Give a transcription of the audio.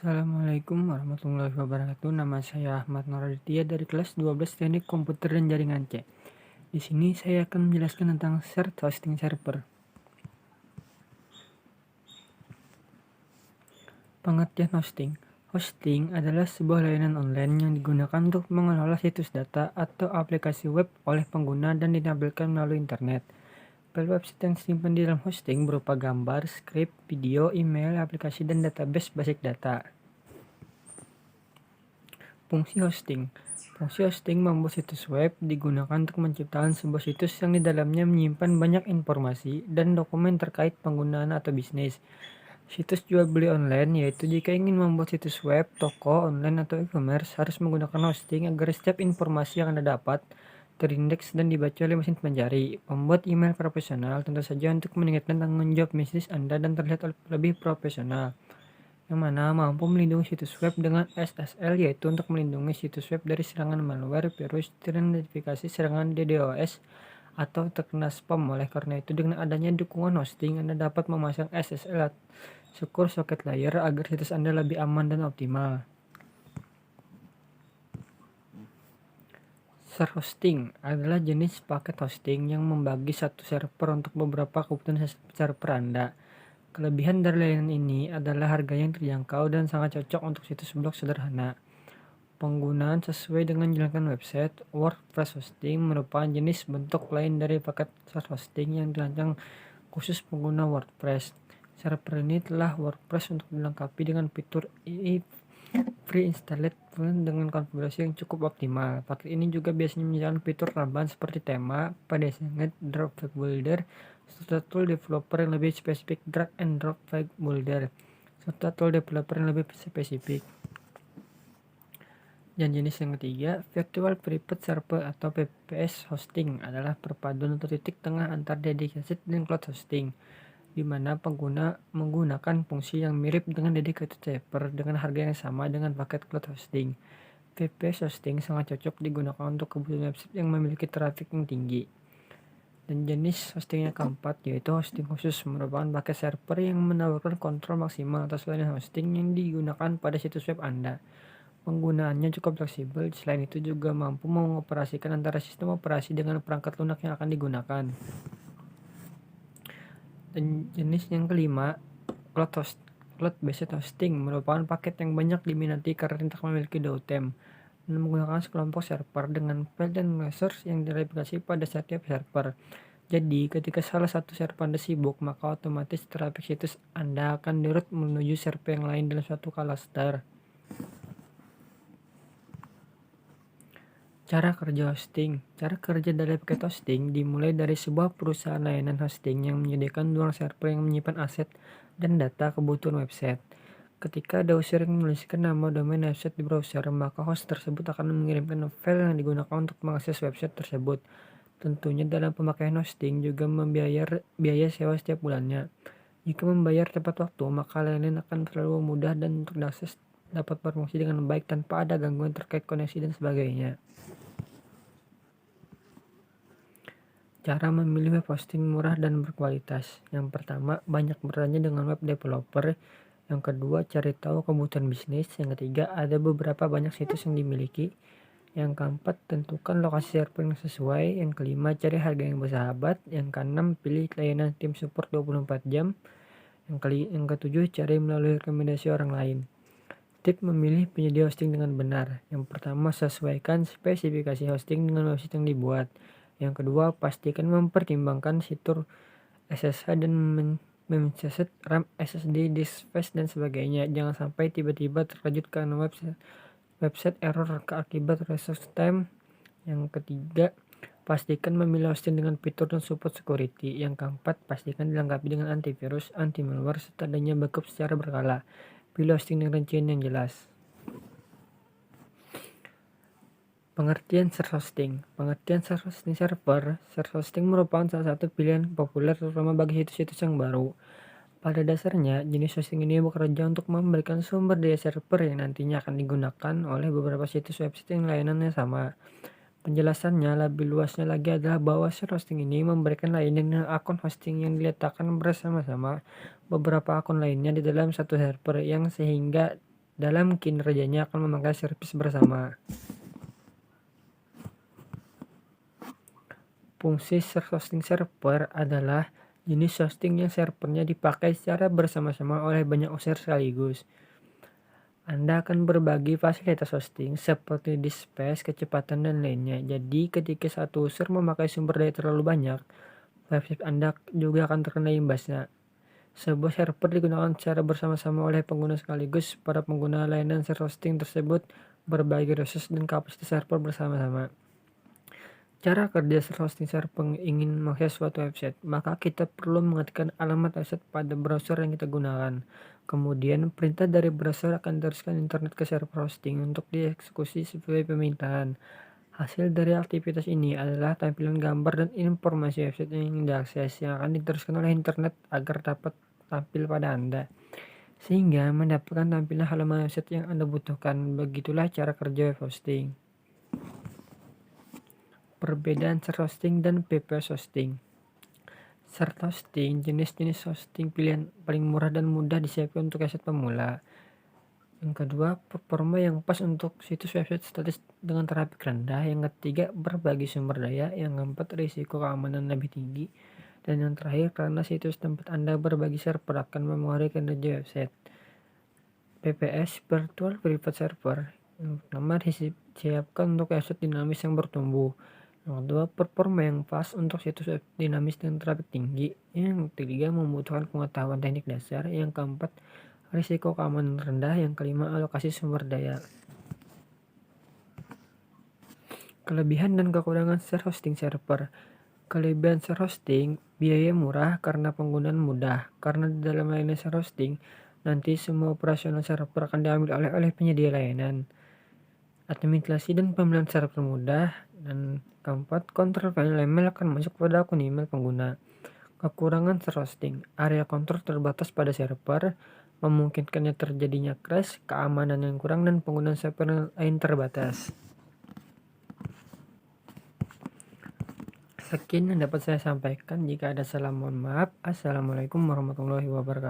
Assalamualaikum warahmatullahi wabarakatuh. Nama saya Ahmad Nuraditya dari kelas 12 Teknik Komputer dan Jaringan C. Di sini saya akan menjelaskan tentang shared hosting server. Pengertian hosting. Hosting adalah sebuah layanan online yang digunakan untuk mengelola situs data atau aplikasi web oleh pengguna dan ditampilkan melalui internet. File website yang disimpan di dalam hosting berupa gambar, skrip, video, email, aplikasi, dan database basic data. Fungsi hosting. Fungsi hosting membuat situs web digunakan untuk menciptakan sebuah situs yang di dalamnya menyimpan banyak informasi dan dokumen terkait penggunaan atau bisnis. Situs jual beli online, yaitu jika ingin membuat situs web, toko online atau e-commerce, harus menggunakan hosting agar setiap informasi yang Anda dapat terindeks dan dibaca oleh mesin pencari. Membuat email profesional tentu saja untuk meningkatkan tanggung jawab bisnis Anda dan terlihat lebih profesional, yang mana mampu melindungi situs web dengan SSL, yaitu untuk melindungi situs web dari serangan malware, virus, dan notifikasi serangan DDoS atau terkena spam. Oleh karena itu, dengan adanya dukungan hosting, Anda dapat memasang SSL Secure Socket Layer agar situs Anda lebih aman dan optimal. Share hosting adalah jenis paket hosting yang membagi satu server untuk beberapa kebutuhan server Anda. Kelebihan dari layanan ini adalah harganya yang terjangkau dan sangat cocok untuk situs blog sederhana. Penggunaan sesuai dengan jalankan website. WordPress hosting merupakan jenis bentuk lain dari paket share hosting yang dirancang khusus pengguna WordPress. Server ini telah WordPress untuk dilengkapi dengan fitur pre-installed dengan konfigurasi yang cukup optimal. Paket ini juga biasanya menyediakan fitur tambahan seperti tema, PDSNet, Drop File Builder, serta tool developer yang lebih spesifik, drag and drop file builder, serta tool developer yang lebih spesifik. Dan jenis yang ketiga, Virtual Private Server atau VPS hosting adalah perpaduan atau titik tengah antara dedicated dan cloud hosting, di mana pengguna menggunakan fungsi yang mirip dengan dedicated server dengan harga yang sama dengan paket cloud hosting. VPS hosting sangat cocok digunakan untuk kebutuhan website yang memiliki traffic yang tinggi. Dan jenis hosting yang keempat, yaitu hosting khusus, merupakan paket server yang menawarkan kontrol maksimal atas layanan hosting yang digunakan pada situs web Anda. Penggunaannya cukup fleksibel, selain itu juga mampu mengoperasikan antara sistem operasi dengan perangkat lunak yang akan digunakan. Dan jenis yang kelima, cloud-based hosting merupakan paket yang banyak diminati karena tidak memiliki downtime dan menggunakan sekelompok server dengan file dan resource yang direplikasi pada setiap server. Jadi, ketika salah satu server Anda sibuk, maka otomatis traffic situs Anda akan dirut menuju server yang lain dalam suatu cluster. Cara kerja hosting. Cara kerja dari paket hosting dimulai dari sebuah perusahaan layanan hosting yang menyediakan ruang server yang menyimpan aset dan data kebutuhan website. Ketika ada user yang menuliskan nama domain website di browser, maka host tersebut akan mengirimkan file yang digunakan untuk mengakses website tersebut. Tentunya dalam pemakaian hosting juga membayar biaya sewa setiap bulannya. Jika membayar tepat waktu, maka layanan akan selalu mudah dan untuk diakses dapat berfungsi dengan baik tanpa ada gangguan terkait koneksi dan sebagainya. Cara memilih web hosting murah dan berkualitas. Yang pertama, banyak bertanya dengan web developer. Yang kedua, cari tahu kebutuhan bisnis. Yang ketiga, ada beberapa banyak situs yang dimiliki. Yang keempat, tentukan lokasi server yang sesuai. Yang kelima, cari harga yang bersahabat. Yang keenam, pilih layanan tim support 24 jam. Yang ketujuh, cari melalui rekomendasi orang lain. Tip memilih penyedia hosting dengan benar. Yang pertama, sesuaikan spesifikasi hosting dengan website yang dibuat. Yang kedua, pastikan mempertimbangkan fitur SSH dan memset RAM, SSD, disk space, dan sebagainya. Jangan sampai tiba-tiba terkejut karena website error akibat resource time. Yang ketiga, pastikan memilih hosting dengan fitur dan support security. Yang keempat, pastikan dilengkapi dengan antivirus, anti-malware, serta adanya backup secara berkala. Pilih hosting dengan rincian yang jelas. Pengertian share hosting. Pengertian share hosting server. Share hosting merupakan salah satu pilihan populer terutama bagi situs-situs yang baru. Pada dasarnya, jenis hosting ini bekerja untuk memberikan sumber daya server yang nantinya akan digunakan oleh beberapa situs website yang layanannya sama. Penjelasannya lebih luasnya lagi adalah bahwa share hosting ini memberikan layanan dengan akun hosting yang diletakkan bersama-sama beberapa akun lainnya di dalam satu server, yang sehingga dalam kinerjanya akan memakai servis bersama. Fungsi hosting server adalah jenis hosting yang servernya dipakai secara bersama-sama oleh banyak user sekaligus. Anda akan berbagi fasilitas hosting seperti disk space, kecepatan, dan lainnya. Jadi ketika satu user memakai sumber daya terlalu banyak, website Anda juga akan terkena imbasnya. Sebuah server digunakan secara bersama-sama oleh pengguna sekaligus. Para pengguna layanan hosting tersebut berbagi resource dan kapasitas server bersama-sama. Cara kerja hosting server ingin mengakses suatu website, maka kita perlu mengetikkan alamat website pada browser yang kita gunakan. Kemudian perintah dari browser akan diteruskan internet ke server hosting untuk dieksekusi sesuai permintaan. Hasil dari aktivitas ini adalah tampilan gambar dan informasi website yang ingin diakses yang akan diteruskan oleh internet agar dapat tampil pada Anda. Sehingga mendapatkan tampilan halaman website yang Anda butuhkan. Begitulah cara kerja web hosting. Perbedaan search hosting dan PPS hosting. Search hosting jenis-jenis hosting pilihan paling murah dan mudah disiapkan untuk website pemula. Yang kedua, performa yang pas untuk situs website statis dengan traffic rendah. Yang ketiga, berbagi sumber daya. Yang keempat, risiko keamanan lebih tinggi. Dan yang terakhir, karena situs tempat Anda berbagi server akan mempengaruhi kinerja website. PPS, Virtual Private Server. Yang pertama, disiapkan untuk website dinamis yang bertumbuh. Yang kedua, performa yang pas untuk situs web dinamis dengan traffic tinggi. Yang ketiga, membutuhkan pengetahuan teknik dasar. Yang keempat, risiko keamanan rendah. Yang kelima, alokasi sumber daya. Kelebihan dan kekurangan search hosting server. Kelebihan search hosting, biaya murah karena penggunaan mudah. Karena di dalam layanan search hosting, nanti semua operasional server akan diambil oleh penyedia layanan. Administrasi dan pemilihan server mudah. Dan keempat, kontrol file email akan masuk pada akun email pengguna. Kekurangan search hosting, area kontrol terbatas pada server, memungkinkannya terjadinya crash, keamanan yang kurang, dan penggunaan server lain terbatas. Sekian yang dapat saya sampaikan. Jika ada salah, mohon maaf. Assalamualaikum warahmatullahi wabarakatuh.